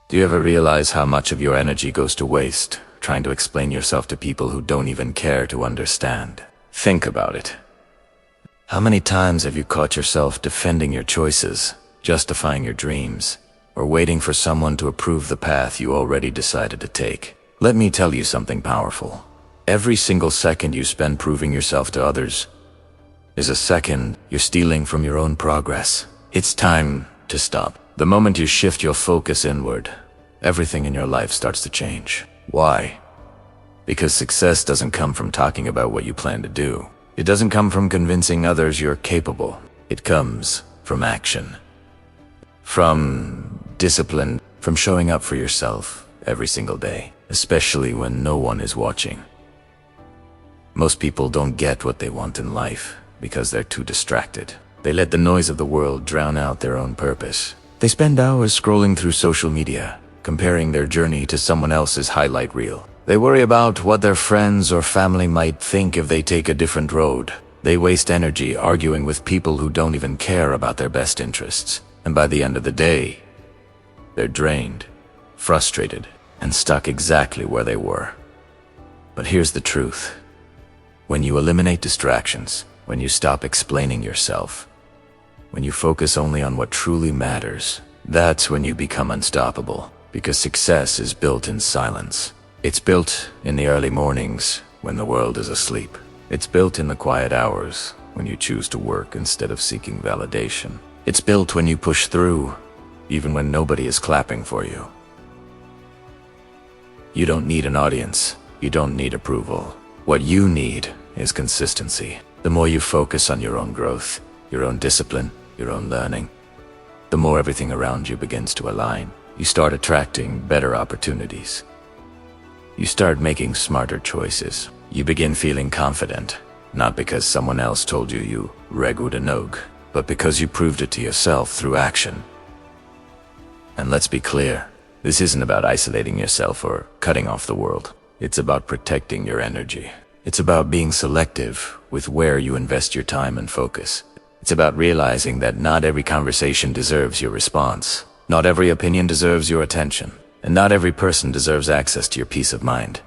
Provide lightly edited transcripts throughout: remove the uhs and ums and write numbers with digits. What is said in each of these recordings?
Do you ever realize how much of your energy goes to waste, trying to explain yourself to people who don't even care to understand? Think about it. How many times have you caught yourself defending your choices, justifying your dreams, or waiting for someone to approve the path you already decided to take? Let me tell you something powerful. Every single second you spend proving yourself to others is a second you're stealing from your own progress. It's time to stop. The moment you shift your focus inward, everything in your life starts to change. Why? Because success doesn't come from talking about what you plan to do. It doesn't come from convincing others you're capable. It comes from action. From discipline, from showing up for yourself every single day, especially when no one is watching. Most people don't get what they want in life because they're too distracted. They let the noise of the world drown out their own purpose. They spend hours scrolling through social media, comparing their journey to someone else's highlight reel. They worry about what their friends or family might think if they take a different road. They waste energy arguing with people who don't even care about their best interests. And by the end of the day, they're drained, frustrated, and stuck exactly where they were. But here's the truth. When you eliminate distractions, when you stop explaining yourself, when you focus only on what truly matters, that's when you become unstoppable. Because success is built in silence. It's built in the early mornings when the world is asleep. It's built in the quiet hours when you choose to work instead of seeking validation. It's built when you push through, even when nobody is clapping for you. You don't need an audience. You don't need approval. What you need is consistency. The more you focus on your own growth, your own discipline, your own learning, the more everything around you begins to align. You start attracting better opportunities. You start making smarter choices. You begin feeling confident, not because someone else told you you regued a nog, but because you proved it to yourself through action. And let's be clear, this isn't about isolating yourself or cutting off the world. It's about protecting your energy. It's about being selective with where you invest your time and focus. It's about realizing that not every conversation deserves your response. Not every opinion deserves your attention. And not every person deserves access to your peace of mind.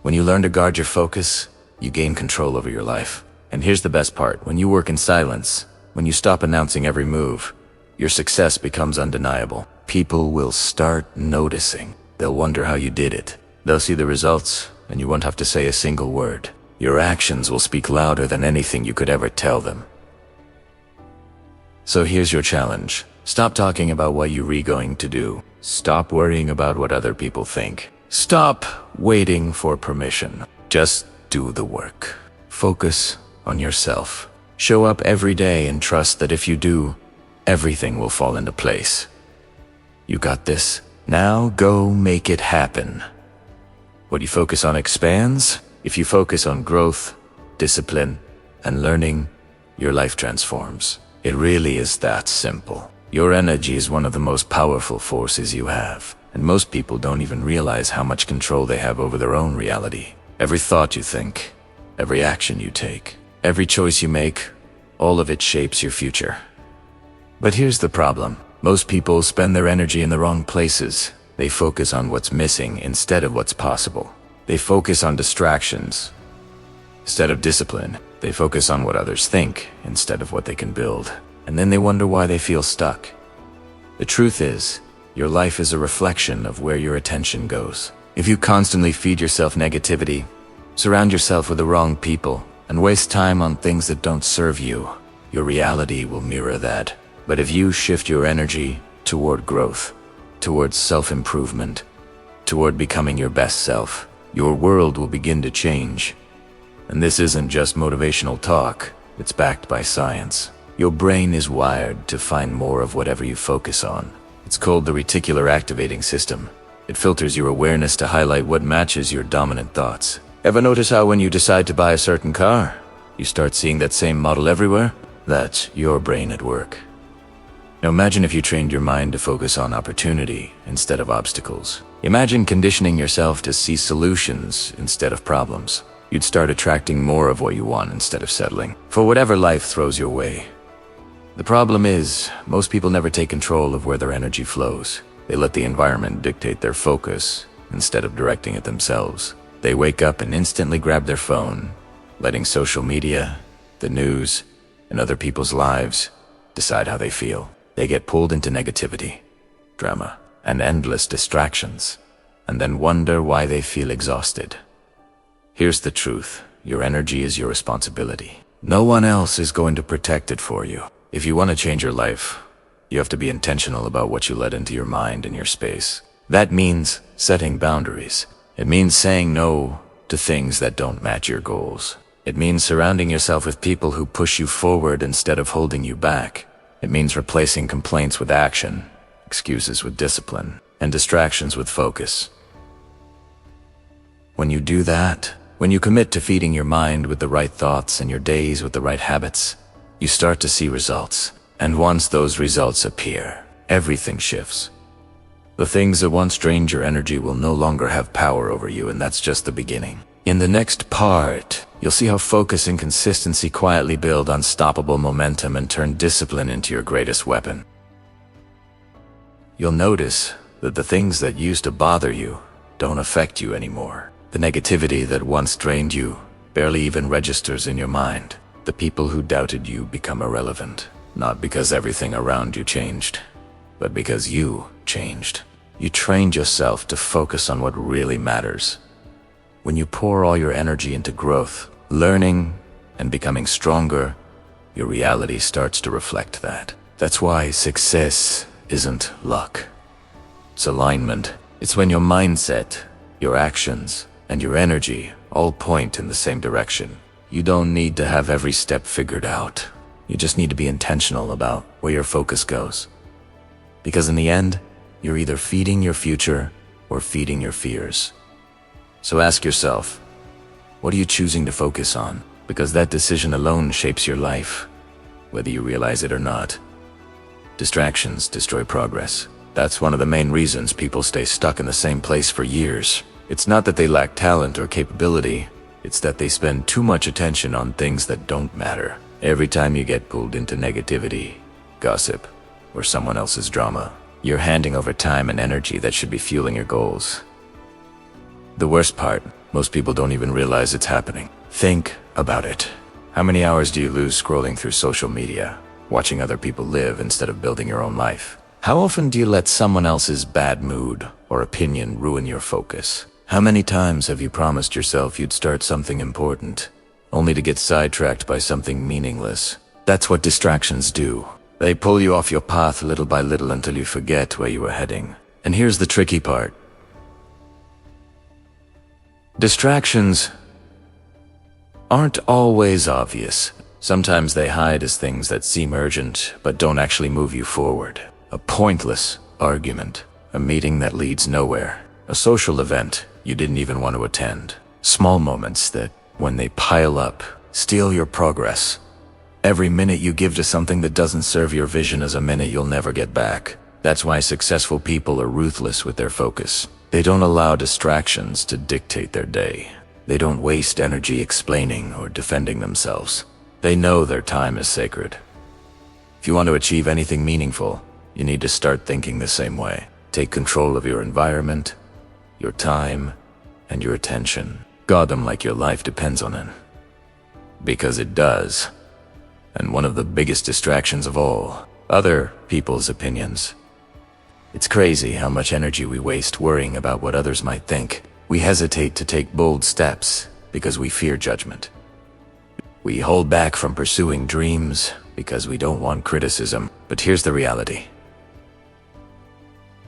When you learn to guard your focus, you gain control over your life. And here's the best part. When you work in silence, when you stop announcing every move, your success becomes undeniable. People will start noticing. They'll wonder how you did it. They'll see the results, and you won't have to say a single word. Your actions will speak louder than anything you could ever tell them. So here's your challenge. Stop talking about what you're going to do. Stop worrying about what other people think. Stop waiting for permission. Just do the work. Focus on yourself. Show up every day and trust that if you do, everything will fall into place. You got this. Now go make it happen. What you focus on expands. If you focus on growth, discipline, and learning, your life transforms. It really is that simple. Your energy is one of the most powerful forces you have, and most people don't even realize how much control they have over their own reality. Every thought you think, every action you take, every choice you make, all of it shapes your future. But here's the problem. Most people spend their energy in the wrong places. They focus on what's missing instead of what's possible. They focus on distractions instead of discipline. They focus on what others think instead of what they can build. And then they wonder why they feel stuck. The truth is, your life is a reflection of where your attention goes. If you constantly feed yourself negativity, surround yourself with the wrong people, and waste time on things that don't serve you, your reality will mirror that. But if you shift your energy toward growth, towards self-improvement, toward becoming your best self, your world will begin to change. And this isn't just motivational talk, it's backed by science. Your brain is wired to find more of whatever you focus on. It's called the reticular activating system. It filters your awareness to highlight what matches your dominant thoughts. Ever notice how when you decide to buy a certain car, you start seeing that same model everywhere? That's your brain at work. Now imagine if you trained your mind to focus on opportunity instead of obstacles. Imagine conditioning yourself to see solutions instead of problems. You'd start attracting more of what you want instead of settling for whatever life throws your way. The problem is, most people never take control of where their energy flows. They let the environment dictate their focus instead of directing it themselves. They wake up and instantly grab their phone, letting social media, the news, and other people's lives decide how they feel. They get pulled into negativity, drama, and endless distractions, and then wonder why they feel exhausted. Here's the truth. Your energy is your responsibility. No one else is going to protect it for you. If you want to change your life, you have to be intentional about what you let into your mind and your space. That means setting boundaries. It means saying no to things that don't match your goals. It means surrounding yourself with people who push you forward instead of holding you back. It means replacing complaints with action, excuses with discipline, and distractions with focus. When you do that, when you commit to feeding your mind with the right thoughts and your days with the right habits, you start to see results. And once those results appear, everything shifts. The things that once drained your energy will no longer have power over you, and that's just the beginning. In the next part, you'll see how focus and consistency quietly build unstoppable momentum and turn discipline into your greatest weapon. You'll notice that the things that used to bother you don't affect you anymore. The negativity that once drained you barely even registers in your mind. The people who doubted you become irrelevant, not because everything around you changed, but because you changed. You trained yourself to focus on what really matters. When you pour all your energy into growth, learning, and becoming stronger, your reality starts to reflect that. That's why success isn't luck. It's alignment. It's when your mindset, your actions, and your energy all point in the same direction. You don't need to have every step figured out. You just need to be intentional about where your focus goes. Because in the end, you're either feeding your future or feeding your fears. So ask yourself, what are you choosing to focus on? Because that decision alone shapes your life, whether you realize it or not. Distractions destroy progress. That's one of the main reasons people stay stuck in the same place for years. It's not that they lack talent or capability, it's that they spend too much attention on things that don't matter. Every time you get pulled into negativity, gossip, or someone else's drama, you're handing over time and energy that should be fueling your goals. The worst part, most people don't even realize it's happening. Think about it. How many hours do you lose scrolling through social media, watching other people live instead of building your own life? How often do you let someone else's bad mood or opinion ruin your focus? How many times have you promised yourself you'd start something important, only to get sidetracked by something meaningless? That's what distractions do. They pull you off your path little by little until you forget where you were heading. And here's the tricky part. Distractions aren't always obvious. Sometimes they hide as things that seem urgent, but don't actually move you forward. A pointless argument, a meeting that leads nowhere, a social event you didn't even want to attend. Small moments that, when they pile up, steal your progress. Every minute you give to something that doesn't serve your vision is a minute you'll never get back. That's why successful people are ruthless with their focus. They don't allow distractions to dictate their day. They don't waste energy explaining or defending themselves. They know their time is sacred. If you want to achieve anything meaningful, you need to start thinking the same way. Take control of your environment, your time, and your attention. Guard them like your life depends on it. Because it does. And one of the biggest distractions of all, other people's opinions. It's crazy how much energy we waste worrying about what others might think. We hesitate to take bold steps because we fear judgment. We hold back from pursuing dreams because we don't want criticism. But here's the reality.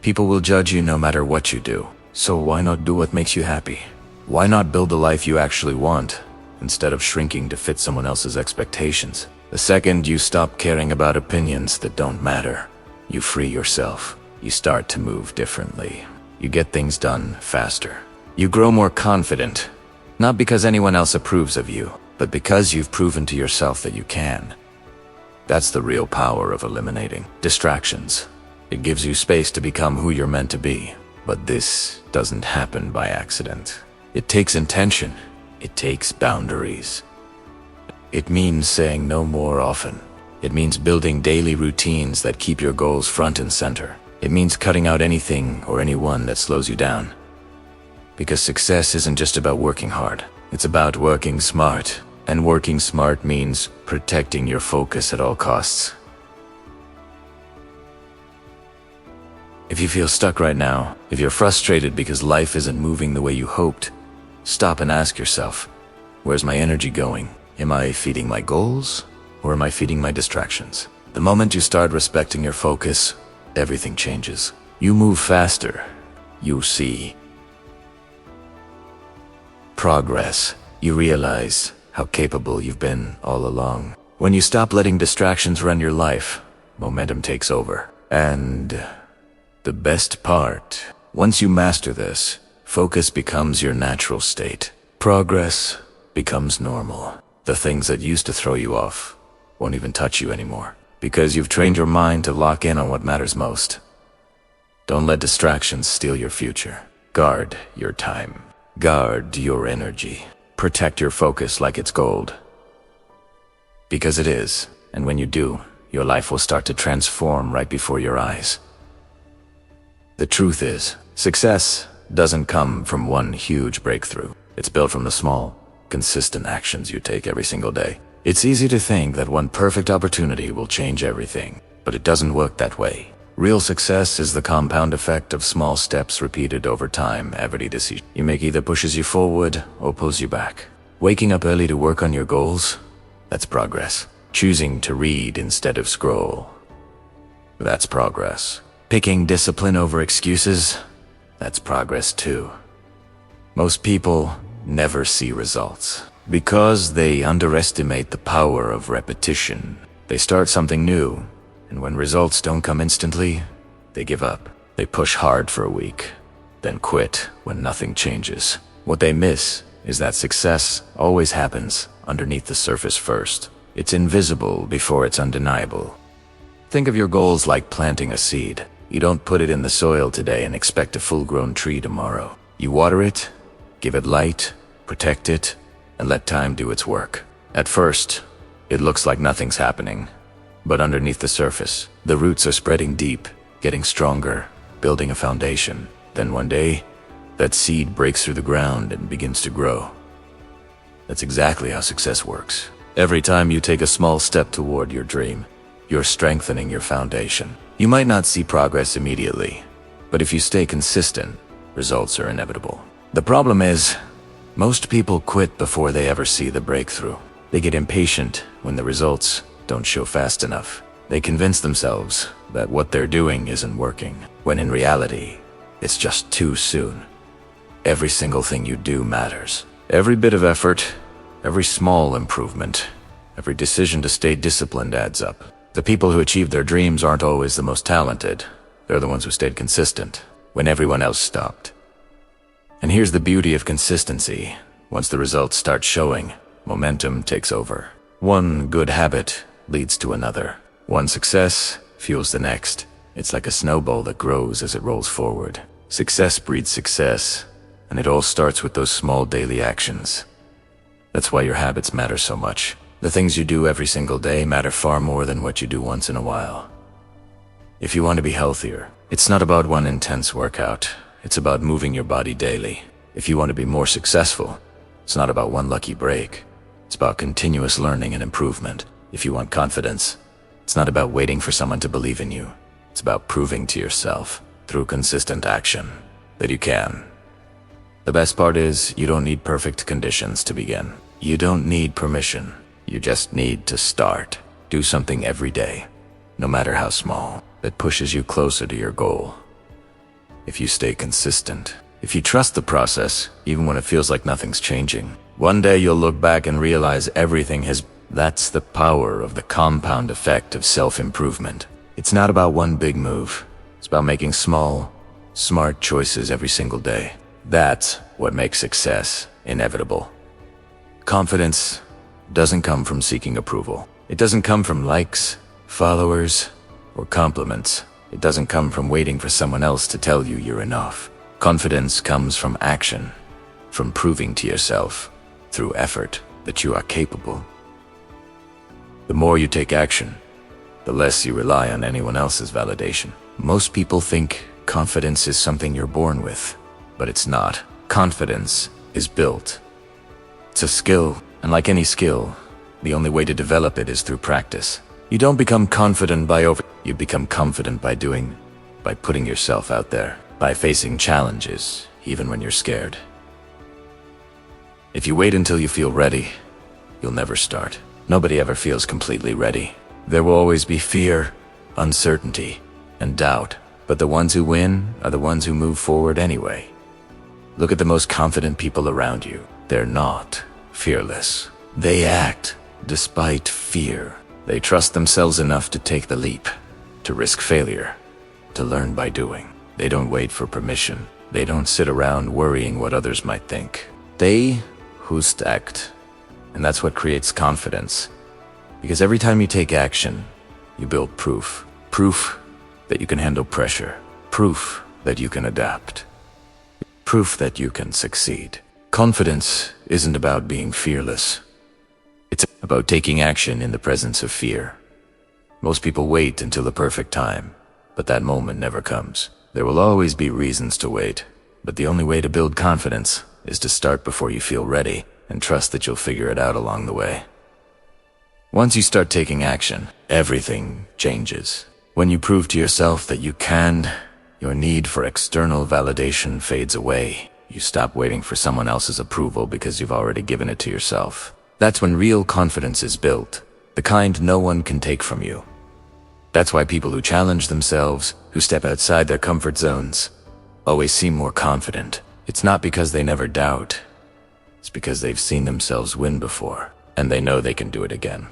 People will judge you no matter what you do. So why not do what makes you happy? Why not build the life you actually want, instead of shrinking to fit someone else's expectations? The second you stop caring about opinions that don't matter, you free yourself. You start to move differently. You get things done faster. You grow more confident, not because anyone else approves of you, but because you've proven to yourself that you can. That's the real power of eliminating distractions. It gives you space to become who you're meant to be. But this doesn't happen by accident. It takes intention. It takes boundaries. It means saying no more often. It means building daily routines that keep your goals front and center. It means cutting out anything or anyone that slows you down. Because success isn't just about working hard. It's about working smart. And working smart means protecting your focus at all costs. If you feel stuck right now, if you're frustrated because life isn't moving the way you hoped, stop and ask yourself, where's my energy going? Am I feeding my goals, or am I feeding my distractions? The moment you start respecting your focus, everything changes. You move faster. You see progress. You realize how capable you've been all along. When you stop letting distractions run your life, momentum takes over. And the best part, once you master this, focus becomes your natural state. Progress becomes normal. The things that used to throw you off won't even touch you anymore, because you've trained your mind to lock in on what matters most. Don't let distractions steal your future. Guard your time. Guard your energy. Protect your focus like it's gold. Because it is, and when you do, your life will start to transform right before your eyes. The truth is, success doesn't come from one huge breakthrough. It's built from the small, consistent actions you take every single day. It's easy to think that one perfect opportunity will change everything, but it doesn't work that way. Real success is the compound effect of small steps repeated over time. Every decision you make either pushes you forward or pulls you back. Waking up early to work on your goals, that's progress. Choosing to read instead of scroll, that's progress. Picking discipline over excuses, that's progress too. Most people never see results because they underestimate the power of repetition. They start something new, and when results don't come instantly, they give up. They push hard for a week, then quit when nothing changes. What they miss is that success always happens underneath the surface first. It's invisible before it's undeniable. Think of your goals like planting a seed. You don't put it in the soil today and expect a full-grown tree tomorrow. You water it, give it light, protect it, and let time do its work. At first, it looks like nothing's happening. But underneath the surface, the roots are spreading deep, getting stronger, building a foundation. Then one day, that seed breaks through the ground and begins to grow. That's exactly how success works. Every time you take a small step toward your dream, you're strengthening your foundation. You might not see progress immediately, but if you stay consistent, results are inevitable. The problem is, most people quit before they ever see the breakthrough. They get impatient when the results don't show fast enough. They convince themselves that what they're doing isn't working, when in reality, it's just too soon. Every single thing you do matters. Every bit of effort, every small improvement, every decision to stay disciplined adds up. The people who achieve their dreams aren't always the most talented. They're the ones who stayed consistent when everyone else stopped. And here's the beauty of consistency. Once the results start showing, momentum takes over. One good habit leads to another. One success fuels the next. It's like a snowball that grows as it rolls forward. Success breeds success, and it all starts with those small daily actions. That's why your habits matter so much. The things you do every single day matter far more than what you do once in a while. If you want to be healthier, it's not about one intense workout. It's about moving your body daily. If you want to be more successful, it's not about one lucky break. It's about continuous learning and improvement. If you want confidence, it's not about waiting for someone to believe in you. It's about proving to yourself, through consistent action, that you can. The best part is, you don't need perfect conditions to begin. You don't need permission. You just need to start. Do something every day, no matter how small, that pushes you closer to your goal. If you stay consistent, if you trust the process, even when it feels like nothing's changing, one day you'll look back and realize everything has. That's the power of the compound effect of self-improvement. It's not about one big move. It's about making small, smart choices every single day. That's what makes success inevitable. Confidence doesn't come from seeking approval. It doesn't come from likes, followers, or compliments. It doesn't come from waiting for someone else to tell you you're enough. Confidence comes from action, from proving to yourself, through effort, that you are capable. The more you take action, the less you rely on anyone else's validation. Most people think confidence is something you're born with, but it's not. Confidence is built. It's a skill, and like any skill, the only way to develop it is through practice. You don't become confident you become confident by putting yourself out there, by facing challenges, even when you're scared. If you wait until you feel ready, you'll never start. Nobody ever feels completely ready. There will always be fear, uncertainty, and doubt, but the ones who win are the ones who move forward anyway. Look at the most confident people around you. They're not fearless. They act despite fear. They trust themselves enough to take the leap, to risk failure, to learn by doing. They don't wait for permission. They don't sit around worrying what others might think. They just act. And that's what creates confidence. Because every time you take action, you build proof. Proof that you can handle pressure. Proof that you can adapt. Proof that you can succeed. Confidence isn't about being fearless. It's about taking action in the presence of fear. Most people wait until the perfect time, but that moment never comes. There will always be reasons to wait, but the only way to build confidence is to start before you feel ready and trust that you'll figure it out along the way. Once you start taking action, everything changes. When you prove to yourself that you can, your need for external validation fades away. You stop waiting for someone else's approval because you've already given it to yourself. That's when real confidence is built, the kind no one can take from you. That's why people who challenge themselves, who step outside their comfort zones, always seem more confident. It's not because they never doubt. It's because they've seen themselves win before, and they know they can do it again.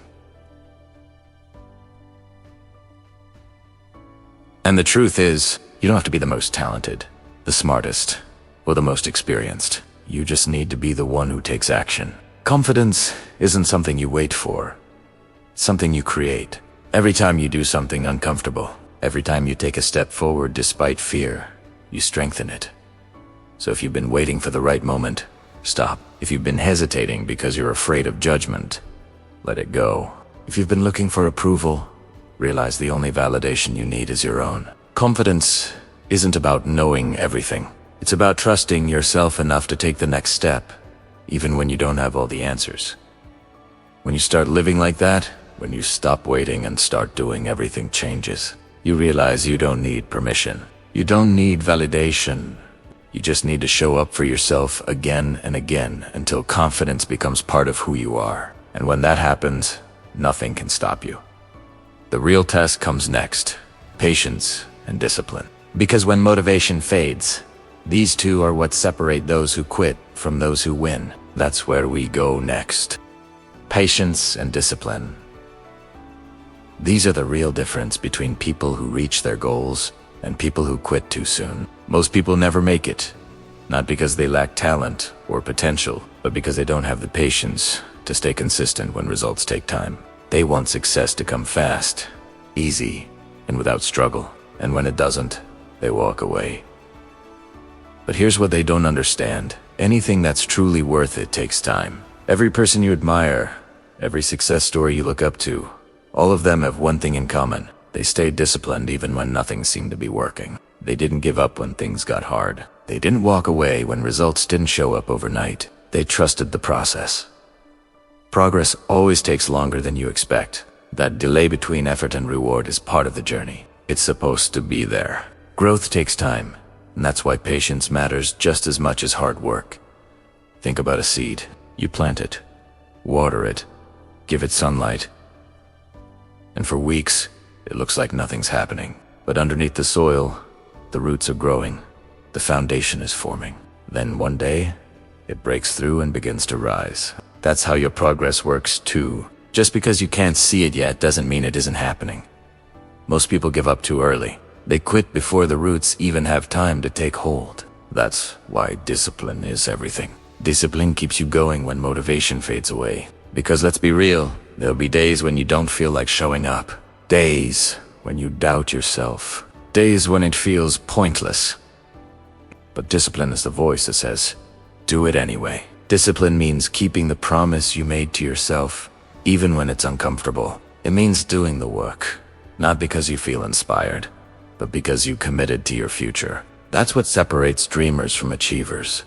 And the truth is, you don't have to be the most talented, the smartest, or the most experienced. You just need to be the one who takes action. Confidence isn't something you wait for. It's something you create. Every time you do something uncomfortable, every time you take a step forward despite fear, you strengthen it. So if you've been waiting for the right moment, stop. If you've been hesitating because you're afraid of judgment, let it go. If you've been looking for approval, realize the only validation you need is your own. Confidence isn't about knowing everything. It's about trusting yourself enough to take the next step, even when you don't have all the answers. When you start living like that, when you stop waiting and start doing, everything changes. You realize you don't need permission. You don't need validation. You just need to show up for yourself again and again until confidence becomes part of who you are. And when that happens, nothing can stop you. The real test comes next: patience and discipline. Because when motivation fades, these two are what separate those who quit from those who win. That's where we go next. Patience and discipline. These are the real difference between people who reach their goals and people who quit too soon. Most people never make it, not because they lack talent or potential, but because they don't have the patience to stay consistent when results take time. They want success to come fast, easy, and without struggle. And when it doesn't, they walk away. But here's what they don't understand. Anything that's truly worth it takes time. Every person you admire, every success story you look up to, all of them have one thing in common. They stayed disciplined even when nothing seemed to be working. They didn't give up when things got hard. They didn't walk away when results didn't show up overnight. They trusted the process. Progress always takes longer than you expect. That delay between effort and reward is part of the journey. It's supposed to be there. Growth takes time, and that's why patience matters just as much as hard work. Think about a seed. You plant it, water it, give it sunlight, and for weeks, it looks like nothing's happening. But underneath the soil, the roots are growing, the foundation is forming. Then one day, it breaks through and begins to rise. That's how your progress works too. Just because you can't see it yet doesn't mean it isn't happening. Most people give up too early. They quit before the roots even have time to take hold. That's why discipline is everything. Discipline keeps you going when motivation fades away. Because let's be real, there'll be days when you don't feel like showing up. Days when you doubt yourself. Days when it feels pointless. But discipline is the voice that says, do it anyway. Discipline means keeping the promise you made to yourself, even when it's uncomfortable. It means doing the work, Not because you feel inspired, but because you committed to your future. That's what separates dreamers from achievers.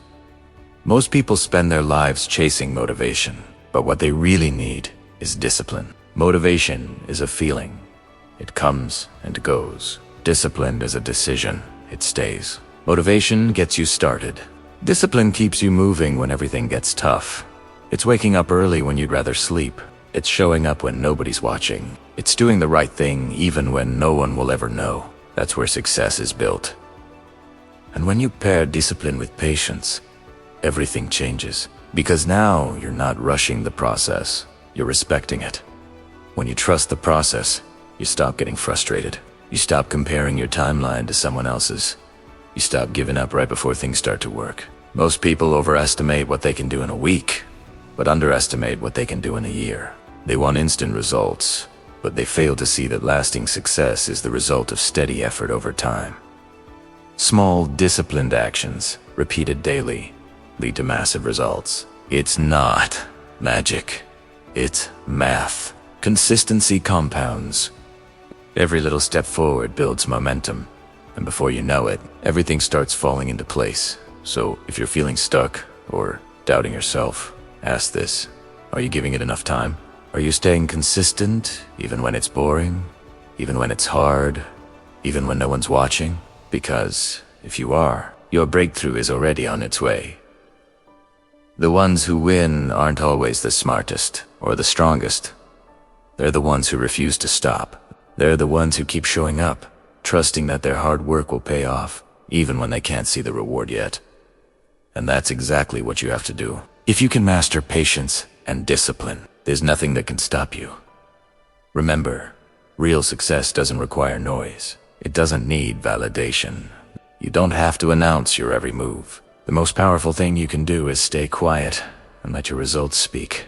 Most people spend their lives chasing motivation, but what they really need is discipline. Motivation is a feeling. It comes and goes. Discipline is a decision. It stays. Motivation gets you started. Discipline keeps you moving when everything gets tough. It's waking up early when you'd rather sleep. It's showing up when nobody's watching. It's doing the right thing even when no one will ever know. That's where success is built. And when you pair discipline with patience, everything changes. Because now you're not rushing the process, you're respecting it. When you trust the process, you stop getting frustrated. You stop comparing your timeline to someone else's. You stop giving up right before things start to work. Most people overestimate what they can do in a week, but underestimate what they can do in a year. They want instant results, but they fail to see that lasting success is the result of steady effort over time. Small, disciplined actions, repeated daily, lead to massive results. It's not magic. It's math. Consistency compounds. Every little step forward builds momentum, and before you know it, everything starts falling into place. So if you're feeling stuck or doubting yourself, ask this: are you giving it enough time? Are you staying consistent even when it's boring, even when it's hard, even when no one's watching? Because if you are, your breakthrough is already on its way. The ones who win aren't always the smartest or the strongest. They're the ones who refuse to stop. They're the ones who keep showing up, trusting that their hard work will pay off, even when they can't see the reward yet. And that's exactly what you have to do. If you can master patience and discipline, there's nothing that can stop you. Remember, real success doesn't require noise. It doesn't need validation. You don't have to announce your every move. The most powerful thing you can do is stay quiet and let your results speak.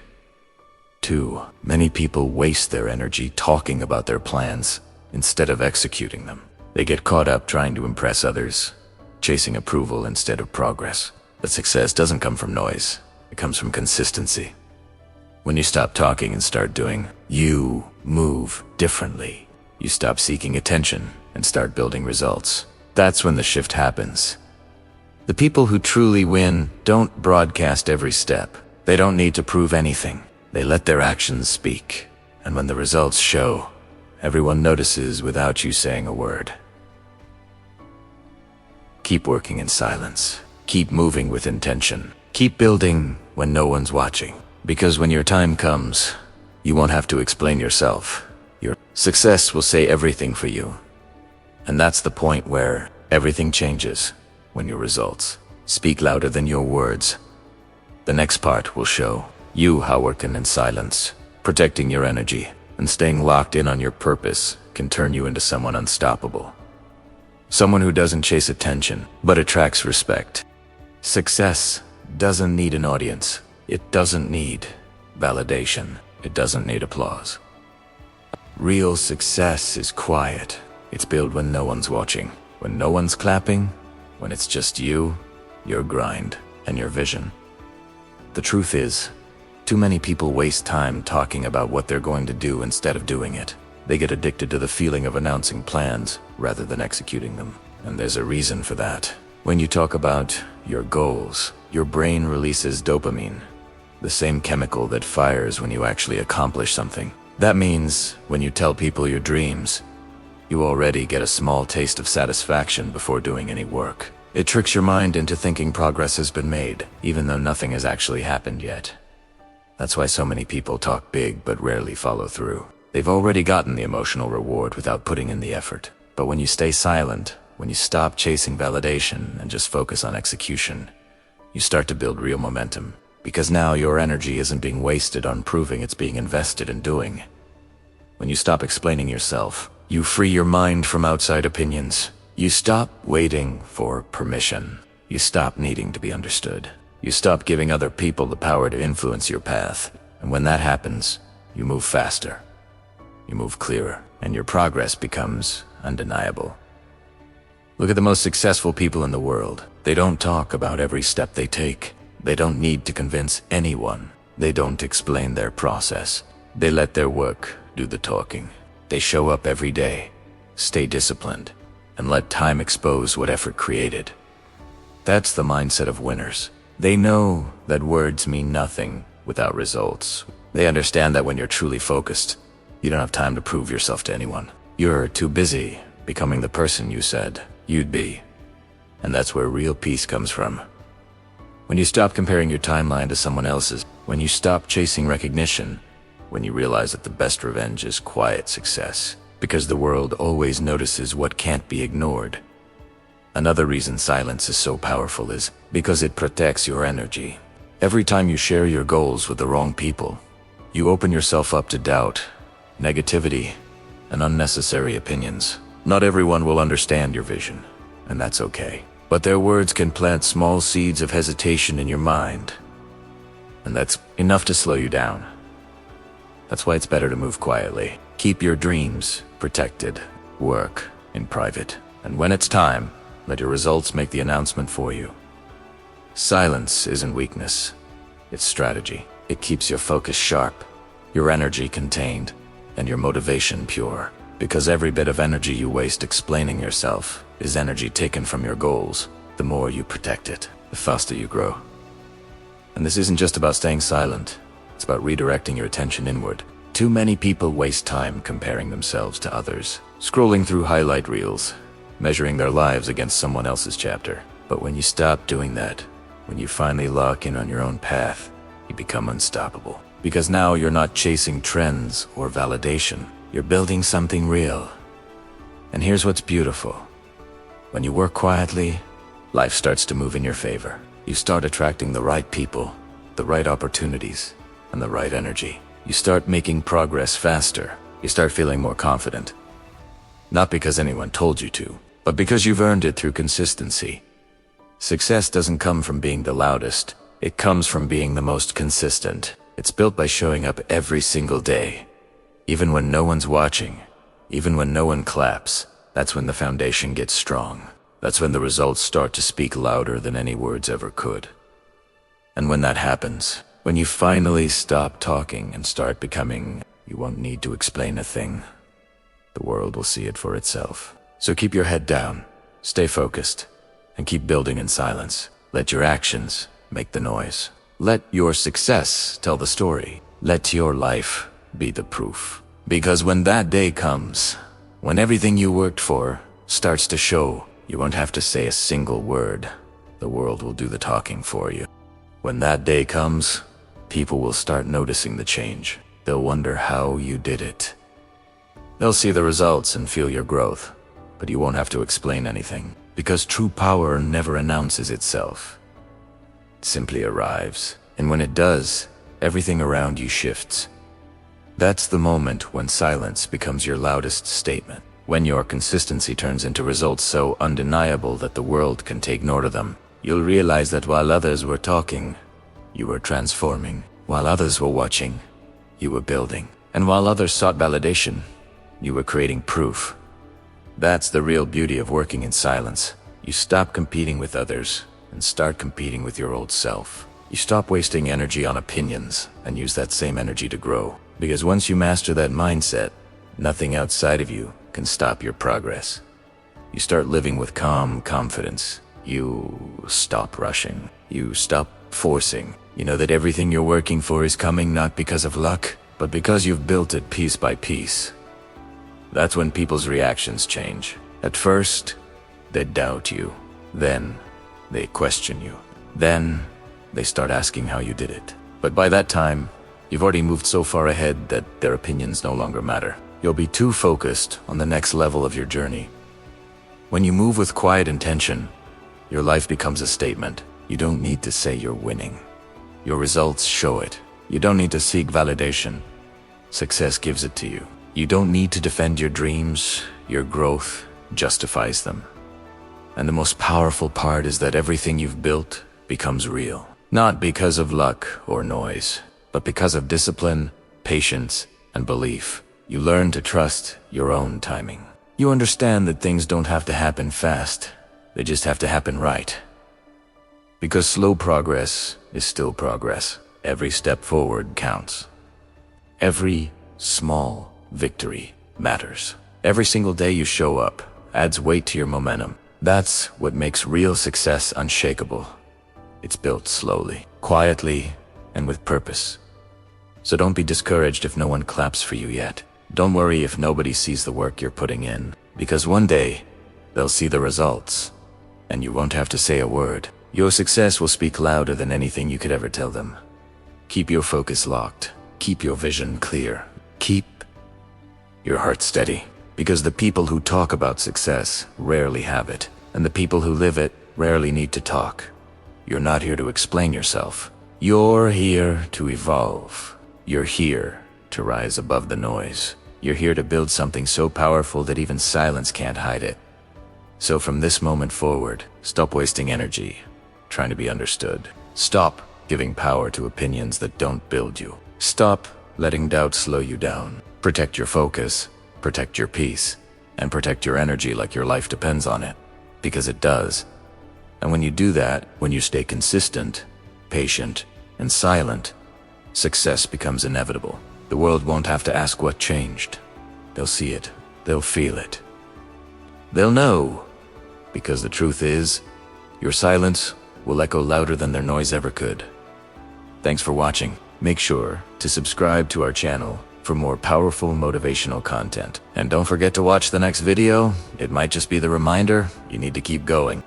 2. Many people waste their energy talking about their plans instead of executing them. They get caught up trying to impress others, chasing approval instead of progress. But success doesn't come from noise. It comes from consistency. When you stop talking and start doing, you move differently. You stop seeking attention and start building results. That's when the shift happens. The people who truly win don't broadcast every step. They don't need to prove anything. They let their actions speak. And when the results show, everyone notices without you saying a word. Keep working in silence. Keep moving with intention. Keep building when no one's watching. Because when your time comes, you won't have to explain yourself. Your success will say everything for you. And that's the point where everything changes, when your results speak louder than your words. The next part will show you how working in silence, protecting your energy, and staying locked in on your purpose can turn you into someone unstoppable. Someone who doesn't chase attention, but attracts respect. Success doesn't need an audience. It doesn't need validation. It doesn't need applause. Real success is quiet. It's built when no one's watching, when no one's clapping, when it's just you, your grind, and your vision. The truth is, too many people waste time talking about what they're going to do instead of doing it. They get addicted to the feeling of announcing plans rather than executing them. And there's a reason for that. When you talk about your goals, your brain releases dopamine, the same chemical that fires when you actually accomplish something. That means when you tell people your dreams, you already get a small taste of satisfaction before doing any work. It tricks your mind into thinking progress has been made, even though nothing has actually happened yet. That's why so many people talk big but rarely follow through. They've already gotten the emotional reward without putting in the effort. But when you stay silent, when you stop chasing validation and just focus on execution, you start to build real momentum. Because now your energy isn't being wasted on proving, it's being invested in doing. When you stop explaining yourself, you free your mind from outside opinions. You stop waiting for permission. You stop needing to be understood. You stop giving other people the power to influence your path. And when that happens, you move faster. You move clearer, and your progress becomes undeniable. Look at the most successful people in the world. They don't talk about every step they take. They don't need to convince anyone. They don't explain their process. They let their work do the talking. They show up every day, stay disciplined, and let time expose what effort created. That's the mindset of winners. They know that words mean nothing without results. They understand that when you're truly focused, you don't have time to prove yourself to anyone. You're too busy becoming the person you said you'd be. And that's where real peace comes from. When you stop comparing your timeline to someone else's, when you stop chasing recognition, when you realize that the best revenge is quiet success, because the world always notices what can't be ignored. Another reason silence is so powerful is because it protects your energy. Every time you share your goals with the wrong people, you open yourself up to doubt, negativity, and unnecessary opinions. Not everyone will understand your vision, and that's okay. But their words can plant small seeds of hesitation in your mind, and that's enough to slow you down. That's why it's better to move quietly. Keep your dreams protected, work in private, and when it's time, let your results make the announcement for you. Silence isn't weakness, it's strategy. It keeps your focus sharp, your energy contained, and your motivation pure. Because every bit of energy you waste explaining yourself is energy taken from your goals. The more you protect it, the faster you grow. And this isn't just about staying silent, it's about redirecting your attention inward. Too many people waste time comparing themselves to others, scrolling through highlight reels, measuring their lives against someone else's chapter. But when you stop doing that, when you finally lock in on your own path, you become unstoppable. Because now you're not chasing trends or validation. You're building something real. And here's what's beautiful. When you work quietly, life starts to move in your favor. You start attracting the right people, the right opportunities, and the right energy. You start making progress faster. You start feeling more confident. Not because anyone told you to, but because you've earned it through consistency. Success doesn't come from being the loudest. It comes from being the most consistent. It's built by showing up every single day. Even when no one's watching, even when no one claps, that's when the foundation gets strong. That's when the results start to speak louder than any words ever could. And when that happens, when you finally stop talking and start becoming, you won't need to explain a thing. The world will see it for itself. So keep your head down, stay focused, and keep building in silence. Let your actions make the noise. Let your success tell the story. Let your life be the proof. Because when that day comes, when everything you worked for starts to show, you won't have to say a single word. The world will do the talking for you. When that day comes, people will start noticing the change. They'll wonder how you did it. They'll see the results and feel your growth, but you won't have to explain anything. Because true power never announces itself. It simply arrives. And when it does, everything around you shifts. That's the moment when silence becomes your loudest statement. When your consistency turns into results so undeniable that the world can take note of them. You'll realize that while others were talking, you were transforming. While others were watching, you were building. And while others sought validation, you were creating proof. That's the real beauty of working in silence. You stop competing with others and start competing with your old self. You stop wasting energy on opinions and use that same energy to grow. Because once you master that mindset, nothing outside of you can stop your progress. You start living with calm confidence. You stop rushing. You stop forcing. You know that everything you're working for is coming not because of luck, but because you've built it piece by piece. That's when people's reactions change. At first, they doubt you. Then, they question you. Then, they start asking how you did it. But by that time, you've already moved so far ahead that their opinions no longer matter. You'll be too focused on the next level of your journey. When you move with quiet intention, your life becomes a statement. You don't need to say you're winning. Your results show it. You don't need to seek validation. Success gives it to you. You don't need to defend your dreams. Your growth justifies them. And the most powerful part is that everything you've built becomes real. Not because of luck or noise, but because of discipline, patience, and belief. You learn to trust your own timing. You understand that things don't have to happen fast. They just have to happen right. Because slow progress is still progress. Every step forward counts. Every small victory matters. Every single day you show up adds weight to your momentum. That's what makes real success unshakable. It's built slowly, quietly, and with purpose. So don't be discouraged if no one claps for you yet. Don't worry if nobody sees the work you're putting in, because one day they'll see the results, and you won't have to say a word. Your success will speak louder than anything you could ever tell them. Keep your focus locked. Keep your vision clear. Keep your heart steady, because the people who talk about success rarely have it, and the people who live it rarely need to talk. You're not here to explain yourself. You're here to evolve. You're here to rise above the noise. You're here to build something so powerful that even silence can't hide it. So from this moment forward, stop wasting energy trying to be understood. Stop giving power to opinions that don't build you. Stop letting doubt slow you down. Protect your focus, protect your peace, and protect your energy like your life depends on it. Because it does. And when you do that, when you stay consistent, patient, and silent, success becomes inevitable. The world won't have to ask what changed. They'll see it. They'll feel it. They'll know. Because the truth is, your silence will echo louder than their noise ever could. Thanks for watching. Make sure to subscribe to our channel for more powerful motivational content. And don't forget to watch the next video. It might just be the reminder you need to keep going.